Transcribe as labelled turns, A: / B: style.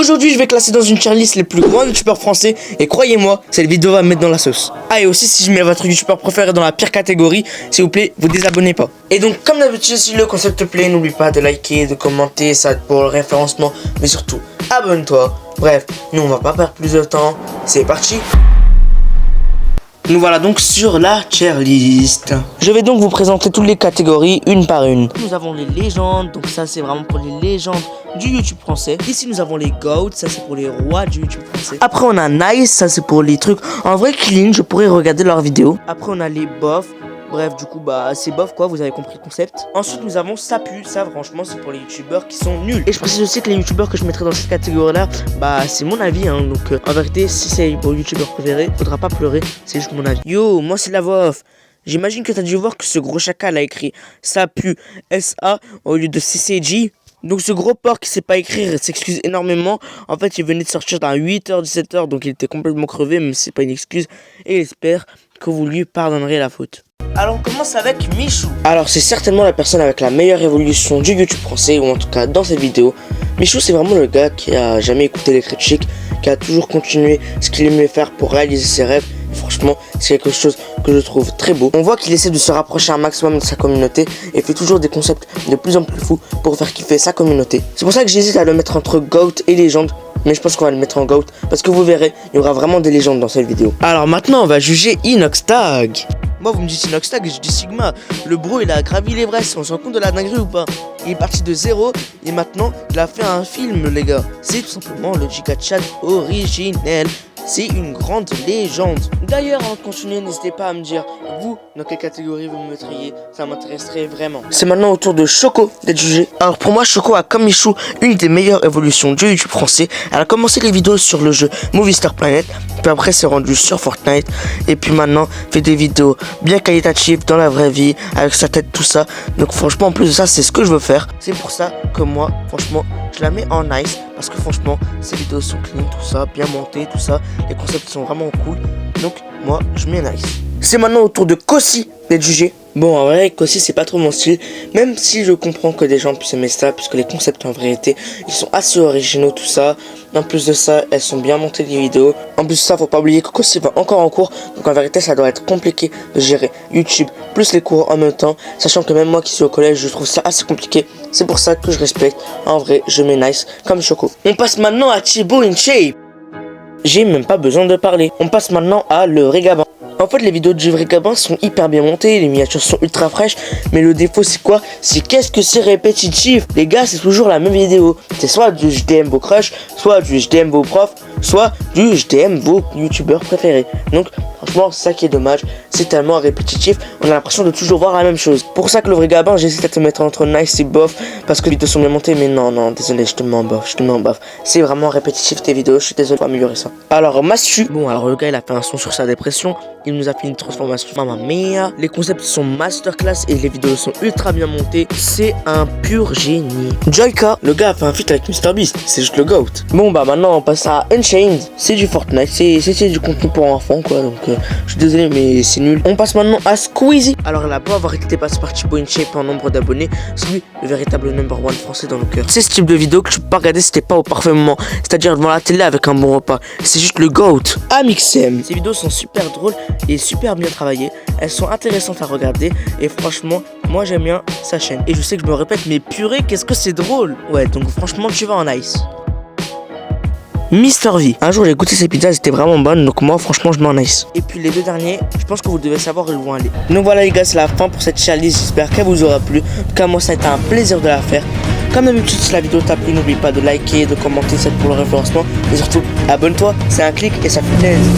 A: Aujourd'hui, je vais classer dans une tier list les plus grands youtubeurs français. Et croyez-moi, cette vidéo va me mettre dans la sauce. Ah, et aussi, si je mets votre youtubeur préféré dans la pire catégorie, s'il vous plaît, vous désabonnez pas. Et donc, comme d'habitude, si le concept te plaît, n'oublie pas de liker, de commenter, ça aide pour le référencement. Mais surtout, abonne-toi. Bref, nous, on va pas perdre plus de temps. C'est parti. Nous voilà donc sur la tier list. Je vais donc vous présenter toutes les catégories une par une. Nous avons les légendes, donc ça c'est vraiment pour les légendes du YouTube français. Ici nous avons les GOAT, ça c'est pour les rois du YouTube français. Après on a Nice, ça c'est pour les trucs en vrai clean, je pourrais regarder leurs vidéos. Après on a les bof. Bref, du coup, c'est bof quoi, vous avez compris le concept. Ensuite, nous avons Sapu. Ça, franchement, c'est pour les youtubeurs qui sont nuls. Et je précise aussi que les youtubeurs que je mettrai dans cette catégorie-là, c'est mon avis. Hein. Donc, en vérité, si c'est vos youtubeurs préférés, faudra pas pleurer. C'est juste mon avis. Yo, moi, c'est la voix off. J'imagine que t'as dû voir que ce gros chacal a écrit Sapu, S-A, au lieu de CCJ. Donc ce gros porc qui sait pas écrire s'excuse énormément. En fait il venait de sortir dans 8h-17h, donc il était complètement crevé, mais c'est pas une excuse. Et il espère que vous lui pardonnerez la faute. Alors on commence avec Michou. Alors c'est certainement la personne avec la meilleure évolution du YouTube français, ou en tout cas dans cette vidéo. Michou c'est vraiment le gars qui a jamais écouté les critiques, qui a toujours continué ce qu'il aimait faire pour réaliser ses rêves. Et franchement c'est quelque chose que je trouve très beau. On voit qu'il essaie de se rapprocher un maximum de sa communauté et fait toujours des concepts de plus en plus fous pour faire kiffer sa communauté. C'est pour ça que j'hésite à le mettre entre GOAT et légende. Mais je pense qu'on va le mettre en GOAT parce que vous verrez, il y aura vraiment des légendes dans cette vidéo. Alors maintenant on va juger Inoxtag. Moi vous me dites Inoxtag et je dis Sigma. Le bro il a gravi l'Everest, on se rend compte de la dinguerie ou pas? Il est parti de zéro et maintenant il a fait un film les gars. C'est tout simplement le Giga Chad originel. C'est une grande légende. D'ailleurs, avant de continuer, n'hésitez pas à me dire, vous, dans quelle catégorie vous me mettriez. Ça m'intéresserait vraiment. C'est maintenant au tour de Choco d'être jugé. Alors pour moi, Choco a comme Michou une des meilleures évolutions du YouTube français. Elle a commencé les vidéos sur le jeu Movie Star Planet. Puis après, s'est rendue sur Fortnite. Et puis maintenant, fait des vidéos bien qualitatives dans la vraie vie, avec sa tête, tout ça. Donc franchement, en plus de ça, c'est ce que je veux faire. C'est pour ça que moi, franchement, je la mets en nice. Parce que franchement, ces vidéos sont clean, tout ça, bien montées, tout ça. Les concepts sont vraiment cool. Donc, moi, je mets nice. C'est maintenant au tour de Kossi d'être jugé. Bon, en vrai, Kossi, c'est pas trop mon style. Même si je comprends que des gens puissent aimer ça, puisque les concepts, en vérité, ils sont assez originaux, tout ça. En plus de ça, elles sont bien montées, les vidéos. En plus de ça, faut pas oublier que Kossi va encore en cours. Donc, en vérité, ça doit être compliqué de gérer YouTube plus les cours en même temps. Sachant que même moi qui suis au collège, je trouve ça assez compliqué. C'est pour ça que je respecte. En vrai, je mets nice comme Choco. On passe maintenant à Thibaut InShape. J'ai même pas besoin de parler. On passe maintenant à le vrai Gabin. En fait, les vidéos de vrai Gabin sont hyper bien montées, les miniatures sont ultra fraîches, mais le défaut c'est quoi? C'est qu'est-ce que c'est répétitif. Les gars, c'est toujours la même vidéo. C'est soit du JDM vos crushs, soit du JDM vos profs, soit du JDM vos youtubeurs préférés. Donc franchement, c'est ça qui est dommage, c'est tellement répétitif, on a l'impression de toujours voir la même chose. Pour ça que le vrai Gabin, j'hésite à te mettre entre nice et bof, parce que les vidéos sont bien montées, mais non, désolé, je te mets en bof, C'est vraiment répétitif tes vidéos, je suis désolé pour améliorer ça. Alors, Massu, bon, alors le gars, il a fait un son sur sa dépression, il nous a fait une transformation, mamma mia. Les concepts sont masterclass et les vidéos sont ultra bien montées, c'est un pur génie. Joyka, le gars a fait un feat avec MrBeast, c'est juste le GOAT. Bon, maintenant, on passe à Unchained, c'est du Fortnite, c'est du contenu pour enfants, quoi, donc... je suis désolé mais c'est nul. On passe maintenant à Squeezie. Alors elle a pas avoir été passée par Thibaut InShape en nombre d'abonnés, c'est lui le véritable number one français dans nos cœurs. C'est ce type de vidéo que tu peux pas regarder si t'es pas au parfait moment, c'est-à-dire devant la télé avec un bon repas. C'est juste le GOAT. Amixem. Ces vidéos sont super drôles et super bien travaillées. Elles sont intéressantes à regarder et franchement moi j'aime bien sa chaîne. Et je sais que je me répète mais purée qu'est-ce que c'est drôle. Ouais donc franchement tu vas en nice. Mister V. Un jour j'ai goûté ces pizzas, elles étaient vraiment bonnes, donc moi franchement je m'en nice. Et puis les deux derniers, je pense que vous devez savoir où ils vont aller. Donc voilà les gars, c'est la fin pour cette tier list, j'espère qu'elle vous aura plu. En tout cas moi ça a été un plaisir de la faire. Comme d'habitude si la vidéo t'a plu, n'oublie pas de liker, de commenter, c'est pour le référencement. Et surtout, abonne-toi, c'est un clic et ça fait plaisir.